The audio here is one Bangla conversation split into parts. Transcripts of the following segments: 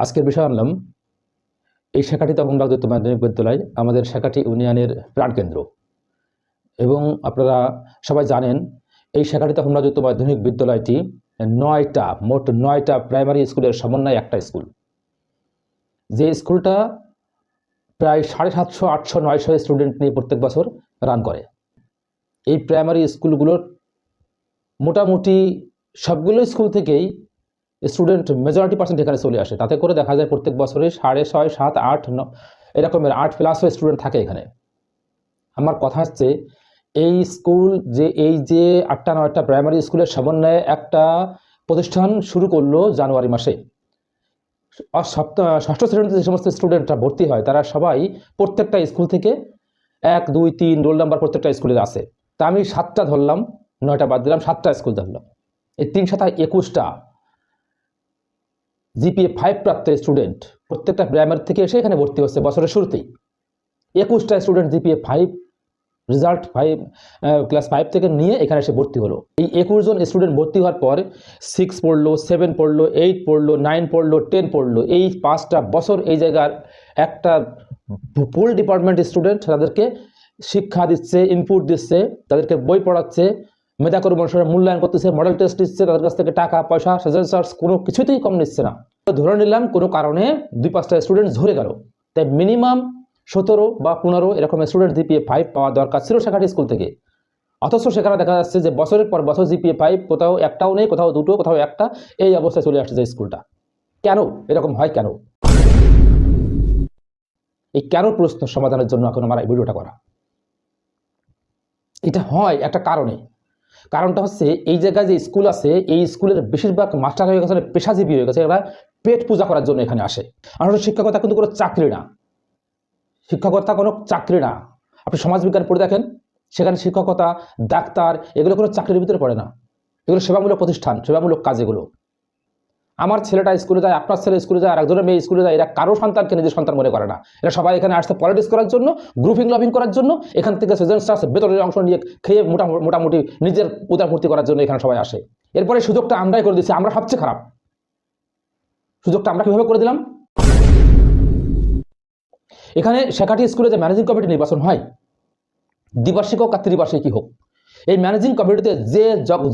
আজকের বিষয় আনলাম এই শাখাটি তখন বাগদত্ত মাধ্যমিক বিদ্যালয় আমাদের শাখাটি ইউনিয়নের প্রাণকেন্দ্র এবং আপনারা সবাই জানেন এই শাখাটি তখন বাগদত্ত মাধ্যমিক বিদ্যালয়টি মোট নয়টা প্রাইমারি স্কুলের সমন্বয়ে একটা স্কুল। যে স্কুলটা প্রায় 750, 800, 900 স্টুডেন্ট নিয়ে প্রত্যেক বছর রান করে। এই প্রাইমারি স্কুলগুলোর মোটামুটি সবগুলো স্কুল থেকেই স্টুডেন্ট মেজরিটি পার্সেন্ট এখানে চলে আসে। তাতে করে দেখা যায় প্রত্যেক বছরে 6.5, 7, 8, 9 এরকমের 8+ স্টুডেন্ট থাকে এখানে। আমার কথা হচ্ছে এই স্কুল এই যে 8টা 9টা প্রাইমারি স্কুলের সমন্বয়ে একটা প্রতিষ্ঠান শুরু করলো জানুয়ারি মাসে। ষষ্ঠ শ্রেণীতে যে সমস্ত স্টুডেন্টরা ভর্তি হয় তারা সবাই প্রত্যেকটা স্কুল থেকে 1, 2, 3 রোল নাম্বার প্রত্যেকটা স্কুলের আছে। তা আমি 7টা ধরলাম, 9টা বাদ দিলাম, 7টা স্কুল ধরলাম। এই 3 7 21টা GPA 5 প্রাপ্ত স্টুডেন্ট প্রত্যেকটা প্রাইমারি থেকে এসে এখানে ভর্তি হচ্ছে বছরের শুরুতেই। 21টা স্টুডেন্ট GPA 5 রেজাল্ট 5 ক্লাস 5 থেকে নিয়ে এখানে এসে ভর্তি হলো। এই 21 জন স্টুডেন্ট ভর্তি হওয়ার পর 6 পড়লো, 7 পড়লো, 8 পড়লো, 9 পড়লো, 10 পড়লো। এই 5টা বছর এই জায়গার একটা ফুল ডিপার্টমেন্ট স্টুডেন্ট তাদেরকে শিক্ষা দিচ্ছে, ইনপুট দিচ্ছে, তাদেরকে বই পড়াচ্ছে, মেধাকর্মী অনুসারে মূল্যায়ন করতেছে, মডেল টেস্ট দিচ্ছে, তাদের কাছ থেকে টাকা পয়সা সাজেশন চার্জ কোনো কিছুতেই কম নিচ্ছে না। ধরে নিলাম কোনো কারণে 2-5টা স্টুডেন্ট ঝরে গেল, তাই মিনিমাম 17 বা 15 এরকম স্টুডেন্ট GPA 5 পাওয়া দরকার ছিল শাখাটি স্কুল থেকে। অথচ সেখানে দেখা যাচ্ছে যে বছরের পর বছর GPA 5 কোথাও একটাও নেই, কোথাও দুটো, কোথাও একটা, এই অবস্থায় চলে আসছে স্কুলটা। কেন এরকম হয়? কেন? এই কেন প্রশ্ন সমাধানের জন্য এখন আমার এই ভিডিওটা করা। এটা হয় একটা কারণে। কারণটা হচ্ছে এই জায়গায় যে স্কুল আছে এই স্কুলের বেশিরভাগ মাস্টার হয়ে গেছে, পেশাজীবী হয়ে গেছে, এরা পেট পূজা করার জন্য এখানে আসে। আসলে শিক্ষকতা কিন্তু কোনো চাকরি না, শিক্ষকতা কোনো চাকরি না। আপনি সমাজবিজ্ঞান পড়ে দেখেন, সেখানে শিক্ষকতা, ডাক্তার এগুলো কোনো চাকরির ভিতরে পড়ে না। এগুলো সেবামূলক প্রতিষ্ঠান, সেবামূলক কাজ এগুলো। আমার ছেলেটা স্কুলে যায়, আপনার ছেলে স্কুলে যায়, আর একজনের মেয়ে স্কুলে যায়, এরা কারো সন্তানকে নিজের সন্তান মনে করে না। এরা সবাই এখানে আসছে পলিটিক্স করার জন্য, গ্রুপিং লবিং করার জন্য, এখান থেকে বেতনের অংশ নিয়ে খেয়ে মোটামুটি নিজের উদারপূর্তি করার জন্য এখানে সবাই আসে। এরপরে সুযোগটা আমরাই করে দিচ্ছি, আমরা সবচেয়ে খারাপ। সুযোগটা আমরা কিভাবে করে দিলাম? এখানে শাখাটি স্কুলে যে ম্যানেজিং কমিটি নির্বাচন হয়, দ্বিবার্ষিক হোক আর ত্রিবার্ষিকী হোক, এই ম্যানেজিং কমিটিতে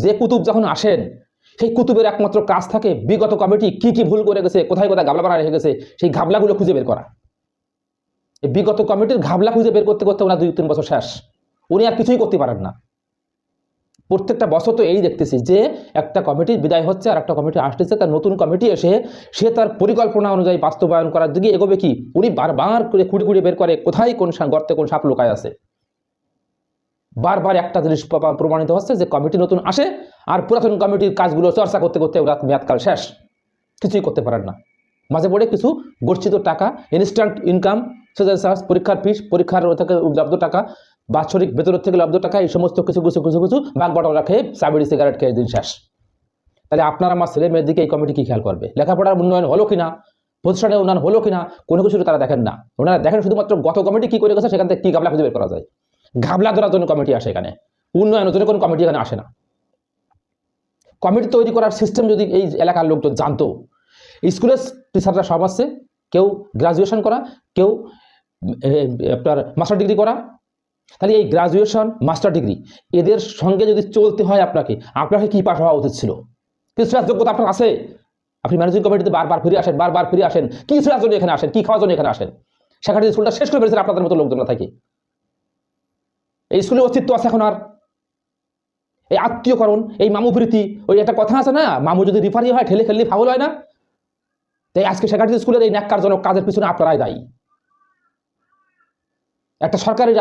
যে কুতুব যখন আসেন, সেই কুতুবের একমাত্র কাজ থাকে বিগত কমিটি কি কি ভুল করে গেছে, কোথায় কোথায় ঘাবলা বানা রেখে গেছে, সেই ঘাবলাগুলো খুঁজে বের করা। এই বিগত কমিটির ঘাবলা খুঁজে বের করতে করতে ওনার 2-3 বছর শেষ, উনি আর কিছুই করতে পারেন না। প্রত্যেকটা বছর তো এই দেখতেছি যে একটা কমিটি বিদায় হচ্ছে আর একটা কমিটি আসতেছে, তার নতুন কমিটি এসে সে তার পরিকল্পনা অনুযায়ী বাস্তবায়ন করার দিকে এগোবে কি, উনি বারবার করে খুঁড়ে বের করে কোথায় কোন গর্তে কোন সাপ লুকায় আছে। বারবার একটা জিনিস প্রমাণিত হচ্ছে যে কমিটি নতুন আসে আর পুরাতন কমিটির কাজগুলো চর্চা করতে করতে ওরা মেয়াদকাল শেষ, কিছুই করতে পারেন না। মাঝে পড়ে কিছু গচ্ছিত টাকা, ইনস্ট্যান্ট ইনকাম, সেজার চার্জ, পরীক্ষার ফিস, পরীক্ষার থেকে লব্ধ টাকা, বাৎসরিক বেতনের থেকে লব্ধ টাকা, এই সমস্ত কিছু ভাগ বাটোয়ারা খেয়ে চাবিড়ি সিগারেট খেয়ে দিন শেষ। তাহলে আপনার আমার ছেলে মেয়ের দিকে এই কমিটি কি খেয়াল করবে? লেখাপড়ার উন্নয়ন হলো কিনা, প্রতিষ্ঠানের উন্নয়ন হলো কিনা, কোনো কিছু তারা দেখেন না। ওনারা দেখেন শুধুমাত্র গত কমিটি কি করে গেছে, সেখান থেকে কি ঘাবলা খুঁজে বের করা যায়। ঘাবলা ধরার জন্য কমিটি আসে এখানে, উন্নয়নের জন্য কোনো কমিটি এখানে আসে না। কমিটি তৈরি করার সিস্টেম যদি এই এলাকার লোকজন জানতো, স্কুলের টিচাররা সব আছে, কেউ গ্রাজুয়েশন করা, কেউ আপনার মাস্টার ডিগ্রি করা, তাহলে এই গ্রাজুয়েশন মাস্টার ডিগ্রি এদের সঙ্গে যদি চলতে হয় আপনাকে কি পাশ হওয়া উচিত ছিল? কিছু যোগ্যতা আপনার আছে? আপনি ম্যানেজিং কমিটিতে বারবার ফিরে আসেন, কি ছেড়ার জন্য এখানে আসেন, কি খাওয়ার জন্য এখানে আসেন? সেখানে স্কুলটা শেষ করে ফেলেছেন আপনাদের মতো লোকজন থাকে। এই স্কুলের অস্তিত্ব আছে এখন আর? এই আত্মীয়করণ, এই মামু প্রীতি, ওই একটা কথা আছে না, মামু যদি রিফারি হয় ঠেলে খেললে ফাউল হয় না। তাই আজকে শাখাটি স্কুলের এই ন্যাক্কারজনক কাজের পিছনে আপনারাই দায়ী। একটা সরকারি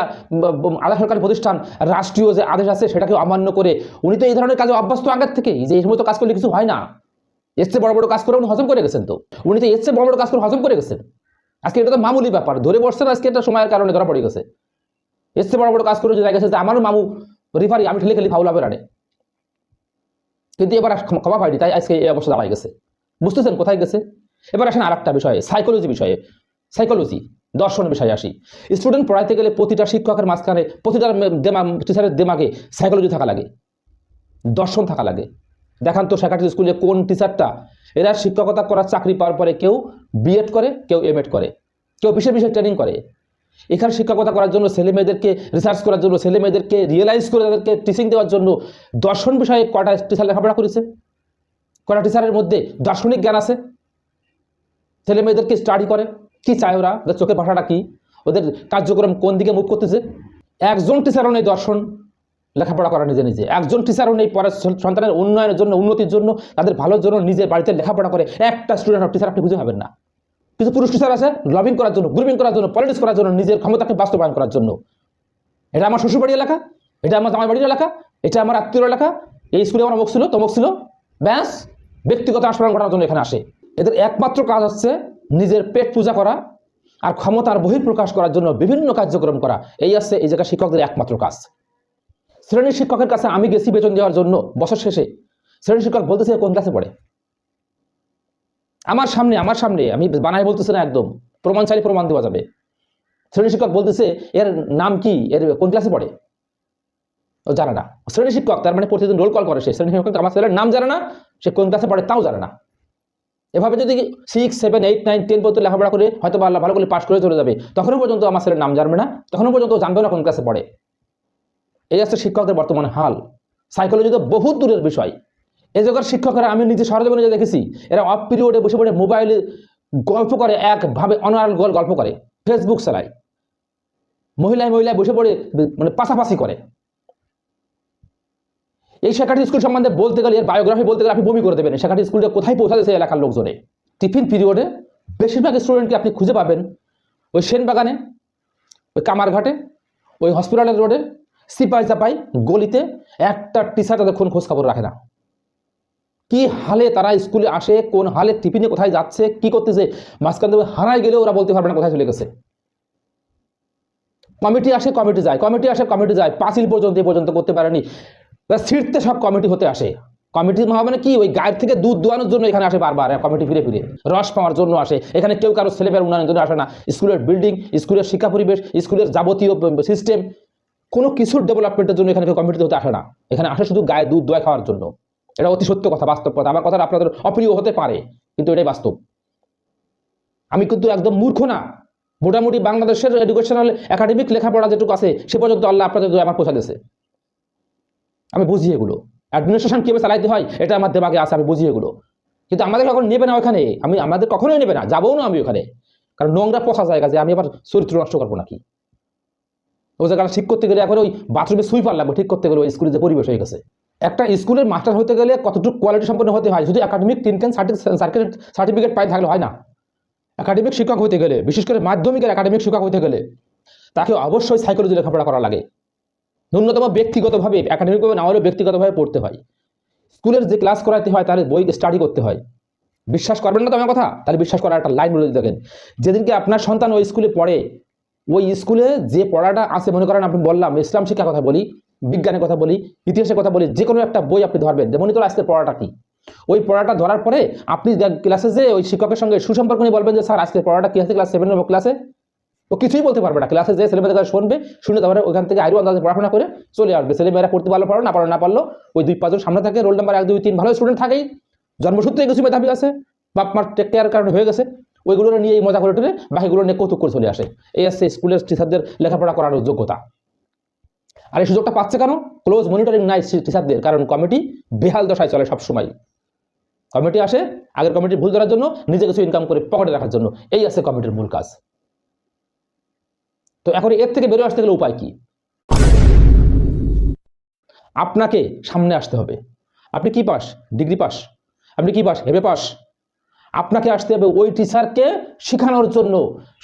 আধা সরকারি প্রতিষ্ঠান রাষ্ট্রীয় যে আদেশ আছে সেটাকে অমান্য করে উনি তো এই ধরনের কাজে অভ্যস্ত আগের থেকেই, যে এই সমস্ত কাজ করলে কিছু হয় না। এর চেয়ে বড় বড় কাজ করে উনি হজম করে গেছেন, তো উনি তো এর চেয়ে বড় বড় কাজ করে হজম করে গেছেন। আজকে এটা তো মামুলি ব্যাপার, ধরে বসছেন, আজকে এটা সময়ের কারণে ধরা পড়ে গেছে। এর চেয়ে বড় বড় কাজ করে দেখা গেছে যে আমারও মামু রিফারি, আমি ঠেলে খেলি ফাউল হবে রানে, কিন্তু এবার ক্ষমা পাইনি, তাই আজকে এই অবস্থা দাঁড়ায় গেছে। বুঝতেছেন কোথায় গেছে? এবার আসেন আর একটা বিষয়ে, সাইকোলজি দর্শন বিষয়ে আসি। স্টুডেন্ট পড়াইতে গেলে প্রতিটা শিক্ষকের মাঝখানে, প্রতিটা টিচারের দিমাগে সাইকোলজি থাকা লাগে, দর্শন থাকা লাগে। দেখান তো শাখাটি স্কুলে কোন টিচারটা, এরা শিক্ষকতা করার চাকরি পাওয়ার পরে কেউ বিএড করে, কেউ এমএড করে, কেউ বিশেষ বিশেষ ট্রেনিং করে। এখানে শিক্ষকতা করার জন্য, ছেলে মেয়েদেরকে রিসার্চ করার জন্য, ছেলে মেয়েদেরকে রিয়েলাইজ করে তাদেরকে টিচিং দেওয়ার জন্য দর্শন বিষয়ে কটা টিচার লেখাপড়া করেছে? কটা টিচারের মধ্যে দার্শনিক জ্ঞান আছে? ছেলে মেয়েদেরকে স্টাডি করে, কি চায় ওরা, ওদের চোখের ভাষাটা কি, ওদের কার্যক্রম কোন দিকে মুভ করতেছে? একজন টিচারও নেই দর্শন লেখাপড়া করা নিজে নিজে, একজন টিচারও নেই পরে সন্তানের উন্নয়নের জন্য, উন্নতির জন্য, তাদের ভালোর জন্য নিজের বাড়িতে লেখাপড়া করে। একটা স্টুডেন্ট অফ টিচার আপনি খুঁজে পাবেন না। কিছু পুরুষ টিচার আছে লবিং করার জন্য, গ্রুপিং করার জন্য, পলিটিক্স করার জন্য, নিজের ক্ষমতাকে বাস্তবায়ন করার জন্য। এটা আমার শ্বশুর বাড়ির এলাকা, এটা আমার জামাই বাড়ির এলাকা, এটা আমার আত্মীয় এলাকা, এই স্কুলে আমার অমুক ছিল তমুক ছিল, ব্যাস ব্যক্তিগত আস্ফালন করার জন্য এখানে আসে। এদের একমাত্র কাজ হচ্ছে নিজের পেট পূজা করা আর ক্ষমতার বহিঃপ্রকাশ করার জন্য বিভিন্ন কার্যক্রম করা। এই আছে এই জায়গায় শিক্ষকদের একমাত্র কাজ। শ্রেণীর শিক্ষকের কাছে আমি গেছি বেতন দেওয়ার জন্য, বছর শেষে শ্রেণীর শিক্ষক বলতেছে কোন ক্লাসে পড়ে, আমার সামনে আমি বানাই বলতেছি না, একদম প্রমাণ চাইলে প্রমাণ দেওয়া যাবে। শ্রেণী শিক্ষক বলতেছে এর নাম কি, এর কোন ক্লাসে পড়ে, ও জানে না। শ্রেণী শিক্ষক তার মানে প্রতিদিন রোল কল করে, সে শ্রেণী শিক্ষক আমার ছেলের নাম জানে না, সে কোন ক্লাসে পড়ে তাও জানে না। এভাবে যদি 6, 7, 8, 9, 10 পর্যন্ত লেখাপড়া করে হয়তো আল্লাহ ভালো করে পাস করে চলে যাবে, তখনও পর্যন্ত আমার ছেলের নাম জানবে না, তখনও পর্যন্ত জানবে না কোন ক্লাসে পড়ে। এই আছে শিক্ষকদের বর্তমান হাল। সাইকোলজি তো বহুত দূরের বিষয়। এই জায়গার শিক্ষকরা আমি নিজে সরজমিনে যে দেখেছি, এরা অফ পিরিয়ডে বসে পড়ে মোবাইলে গল্প করে, একভাবে অনারাল গল্প করে, ফেসবুক চালায়, মহিলায় বসে পড়ে মানে পাশাপাশি করে। এই শেখাটি স্কুল সম্বন্ধে বলতে গেলে, এর বায়োগ্রাফি বলতে গেলে আপনি বমি করে দেবেন। শেখাটি স্কুলটা কোথায় পৌঁছাচ্ছে এলাকার লোকজনে। টিফিন পিরিয়ডে বেশিরভাগ স্টুডেন্টকে আপনি খুঁজে পাবেন ওই সেনবাগানে, ওই কামারঘাটে, ওই হসপিটালের রোডে, সিপাই চাপাই গলিতে। একটা টিচার তাদের খোঁজ খবর রাখে না। কি হালে তারা স্কুলে আসে, কোন হালে টিফিনে কোথায় যাচ্ছে, কি করতেছে, মাঝখান থেকে হারাই গেলেও ওরা বলতে পারবে না কোথায় চলে গেছে। কমিটি আসে কমিটি যায়, কমিটি আসে কমিটি যায়, পাঁচিল পর্যন্ত এ পর্যন্ত করতে পারেনি, ছিঁড়তে সব কমিটি হতে আসে। কমিটি মানে কি, ওই গায়ের থেকে দুধ দোয়ানোর জন্য এখানে আসে বারবার কমিটি, ফিরে ফিরে রস পাওয়ার জন্য আসে। এখানে কেউ কারো ছেলেমেয়ের উন্নয়নের জন্য আসে না। স্কুলের বিল্ডিং, স্কুলের শিক্ষা পরিবেশ, স্কুলের যাবতীয় সিস্টেম, কোনো কিছুর ডেভেলপমেন্টের জন্য এখানে কেউ কমিটিতে হতে আসে না। এখানে আসে শুধু গায়ে দুধ দোয়া খাওয়ার জন্য। এটা অতি সত্য কথা, বাস্তব কথা। আমার কথাটা আপনাদের অপ্রিয় হতে পারে, কিন্তু এটাই বাস্তব। আমি কিন্তু একদম মূর্খ না। মোটামুটি বাংলাদেশের এডুকেশনাল একাডেমিক লেখাপড়া যেটুকু আছে সে পর্যন্ত আল্লাহ আপনাদের আমার পৌঁছা দিয়েছে। আমি বুঝি এগুলো, অ্যাডমিনিস্ট্রেশন কীভাবে চালাইতে হয় এটা আমার দেমাগে আছে, আমি বুঝি এগুলো। কিন্তু আমাদের এখন নেবে না ওখানে, আমাদের কখনোই নেবে না, যাবো না আমি ওখানে। কারণ নোংরা পচা জায়গা, যে আমি আবার চরিত্র নষ্ট করবো নাকি। ও জায়গাটা ঠিক করতে গেলে এখন ওই বাথরুমে সুইপার লাগবে ঠিক করতে গেলে, ওই স্কুলে যে পরিবেশ হয়ে গেছে। একটা স্কুলের মাস্টার হতে গেলে কতটুকু কোয়ালিটি সম্পন্ন হতে হয়, শুধু একাডেমিক সার্টিফিকেট পাই থাকলে হয় না। একাডেমিক শিক্ষক হতে গেলে, বিশেষ করে মাধ্যমিকের একাডেমিক শিক্ষক হতে গেলে তাকে অবশ্যই সাইকোলজি লেখাপড়া করা লাগে। ন্যূনতম ব্যক্তিগতভাবে, একাডেমিকভাবে না হলেও ব্যক্তিগতভাবে পড়তে হয়। স্কুলের যে ক্লাস করাতে হয় তার বই স্টাডি করতে হয়। বিশ্বাস করবেন না তো আমার কথা, তাহলে বিশ্বাস করার একটা লাইন বলে দেখেন। যেদিনকে আপনার সন্তান ওই স্কুলে পড়ে, ওই স্কুলে যে পড়াটা আছে, মনে করেন আপনি বললাম ইসলাম শিক্ষার কথা বলি, বিজ্ঞানের কথা বলি, ইতিহাসের কথা বলি, যে কোনো একটা বই আপনি ধরবেন, যে মনে করেন আজকের পড়াটা কি। ওই পড়াটা ধরার পরে আপনি ক্লাসে যে ওই শিক্ষকের সঙ্গে সুসম্পর্ক নিয়ে বলবেন যে স্যার আজকের পড়াটা কি আছে ক্লাস 7 এর ক্লাসে, ও কিছুই বলতে পারবে না। ক্লাসে যে ছেলেমেয়েদের কাছে শুনবে, শুনে তারপরে ওইখান থেকে আরও আন্দাজে পড়াশোনা করে চলে আসবে। ছেলেমেয়েরা পড়তে ভালো পারো না পারলো ওই 2-5 জন সামনে থাকে, রোল নাম্বার 1, 2, 3 ভালো স্টুডেন্ট থাকেই, জন্মসূত্রে কিছু মেধাবী আছে, বাপ মার টেক কেয়ার কারণে হয়ে গেছে, ওইগুলো নিয়ে এই মজা করে টেনে বাকিগুলো নিয়ে কৌতুক করে চলে আসে। এই আসছে স্কুলের টিচারদের লেখাপড়া করানোর যোগ্যতা। আর এই সুযোগটা পাচ্ছে কেন? ক্লোজ মনিটরিং নাই টিচারদের, কারণ কমিটি বেহাল দশায় চলে সবসময়। কমিটি আসে আগের কমিটির ভুল ধরার জন্য, নিজে কিছু ইনকাম করে পকেটে রাখার জন্য। এই আছে কমিটির মূল কাজ। তো এখন এর থেকে বেরোয় আসতে গেলে উপায় কি? আপনাকে সামনে আসতে হবে। আপনি কি পাস? Degree pass? আপনি কি পাস? MA pass? আপনাকে আসতে হবে ওই টিচারকে শেখানোর জন্য।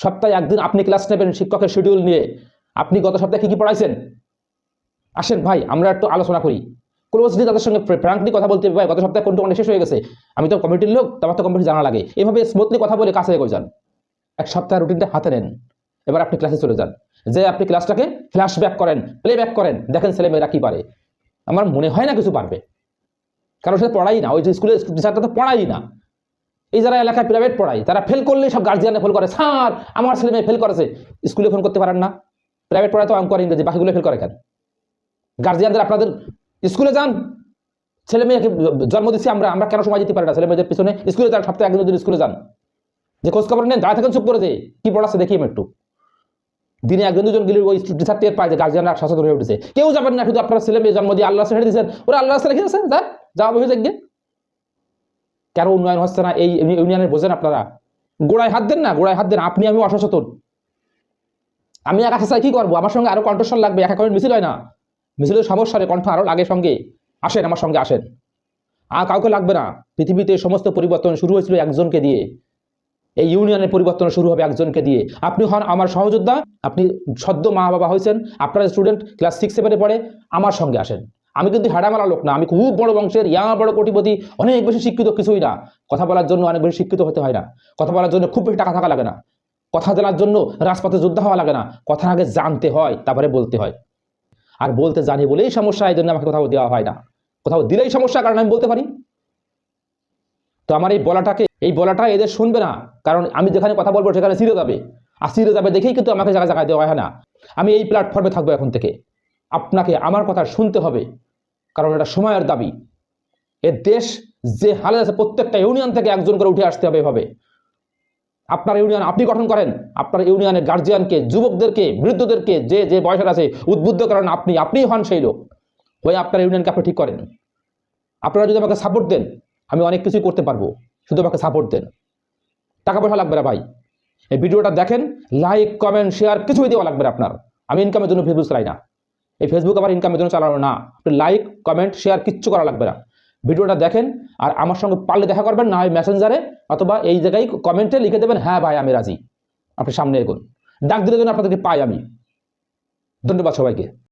সপ্তাহে একদিন আপনি ক্লাস নেবেন শিক্ষকের শিডিউল নিয়ে। আপনি গত সপ্তাহে কি পড়াইছেন? আসেন ভাই আমরা একটু আলোচনা করি, ক্লোজলি তাদের সঙ্গে ফ্র্যাঙ্কলি কথা বলতে হবে। ভাই গত সপ্তাহে কোনটা অনেক শেষ হয়ে গেছে, আমি তো কমিটির লোক, আমার তো কমিটি জানা লাগে। এভাবে স্মুথলি কথা বলে কাছে এগোয় যান। এক সপ্তাহ রুটিনটা হাতে নেন, এবার আপনি ক্লাসে চলে যান। যে আপনি ক্লাসটাকে ফ্ল্যাশব্যাক করেন, প্লেব্যাক করেন, দেখেন ছেলেমেয়েরা কি পারে। আমার মনে হয় না কিছু পারবে, কারণ সে পড়াই না। ওই যে স্কুলের টিচারটা তো পড়াই না। এই যারা এলাকায় প্রাইভেট পড়ায় তারা ফেল করলেই সব গার্জিয়ানে ফেল করে, স্যার আমার ছেলে মেয়ে ফেল করেছে। স্কুলে ফোন করতে পারেন না? প্রাইভেট পড়ায় তো অঙ্ক আর ইংরেজি, বাকিগুলো ফেল করে কেন? গার্জিয়ানদের আপনাদের স্কুলে যান, ছেলে মেয়েকে জন্ম দিচ্ছি আমরা, কেন সময় দিতে পারি না ছেলে মেয়েদের পিছনে? স্কুলে যান, সপ্তাহে 1 দিন স্কুলে যান। যে খোঁজ খবর নেন, যারা থাকেন চুপ করে যে কি পড়াচ্ছে দেখি আমি একটু। দিনে একজন দুজন গেলে ওই টিচার টের পায় যে গার্জিয়ানরা সচেতন হয়ে উঠেছে। কেউ যাবেন না, শুধু আপনার ছেলে মেয়ে জন্ম দিয়ে আল্লাহ ছেড়ে দিয়েছেন, ওরা আল্লাহ রাস্তা রেখে দিয়েছেন, যাওয়া বসে দেখবে। কেন উন্নয়ন হচ্ছে না এই ইউনিয়নের বোঝেন আপনারা? গোড়ায় হাত দেন না, গোড়ায় হাত দেন। আপনি আমি অসচেতন। আমি একা চাই কি করবো? আমার সঙ্গে আরো কণ্ঠস্বর লাগবে। একা করেন মিছিল হয় না, মিছিলের সমস্যারে কণ্ঠ আরো লাগে সঙ্গে। আসেন আমার সঙ্গে আসেন, আর কাউকে লাগবে না। পৃথিবীতে সমস্ত পরিবর্তন শুরু হয়েছিল একজনকে দিয়ে। এই ইউনিয়নের পরিবর্তন শুরু হবে একজনকে দিয়ে। আপনি হন আমার সহযোদ্ধা, আপনি সদ্য মা বাবা হয়েছেন, আপনার স্টুডেন্ট ক্লাস 6-7 পড়ে, আমার সঙ্গে আসেন। আমি কিন্তু হাড়ামারা লোক না, আমি খুব বড় বংশের, বড় কোটিপতি, অনেক বেশি শিক্ষিত কিছুই না। কথা বলার জন্য অনেক বেশি শিক্ষিত হতে হয় না, কথা বলার জন্য খুব বেশি টাকা থাকা লাগে না, কথা জানার জন্য রাজপথে যোদ্ধা হওয়া লাগে না। কথা আগে জানতে হয়, তারপরে বলতে হয়। আর বলতে জানি বলেই সমস্যা, এই জন্য আমাকে কোথাও দেওয়া হয় না। কোথাও দিলেই সমস্যা, কারণ আমি বলতে পারি। তো আমার এই বলাটা এদের শুনবে না, কারণ আমি যেখানে কথা বলবো সেখানে ছিঁড়ে যাবে, আর ছিঁড়ে যাবে দেখেই কিন্তু আমাকে জায়গায় জায়গায় দেওয়া হয় না। আমি এই প্ল্যাটফর্মে থাকবো এখন থেকে। আপনাকে আমার কথা শুনতে হবে, কারণ এটা সময়ের দাবি। এ দেশ যে হালে আছে, প্রত্যেকটা ইউনিয়ন থেকে একজন করে উঠে আসতে হবে। এভাবে আপনার ইউনিয়ন আপনি গঠন করেন, আপনার ইউনিয়নের গার্জিয়ানকে, যুবকদেরকে, বৃদ্ধদেরকে, যে যে বয়সের আছে উদ্বুদ্ধ করেন। আপনিই হন সেই লোক, হয়ে আপনার ইউনিয়নকে আপনি ঠিক করেন। আপনারা যদি আমাকে সাপোর্ট দেন, আমি অনেক কিছুই করতে পারবো। শুধু আমাকে সাপোর্ট দেন, টাকা পয়সা লাগবে না ভাই। এই ভিডিওটা দেখেন, লাইক কমেন্ট শেয়ার কিছুই দেওয়া লাগবে না আপনার। আমি ইনকামের জন্য ফেসবুক চালাই না, এই ফেসবুক আমার ইনকামের জন্য চালানো না। আপনি লাইক কমেন্ট শেয়ার কিচ্ছু করা লাগবে না। ভিডিওটা দেখেন, আর আমার সঙ্গে পারলে দেখা করবেন, না হয় মেসেঞ্জারে অথবা এই জায়গায় কমেন্টে লিখে দেবেন, হ্যাঁ ভাই আমি রাজি। আপনি সামনে এগোন, ডাক দিলে যেন আপনাদেরকে পাই আমি। ধন্যবাদ সবাইকে।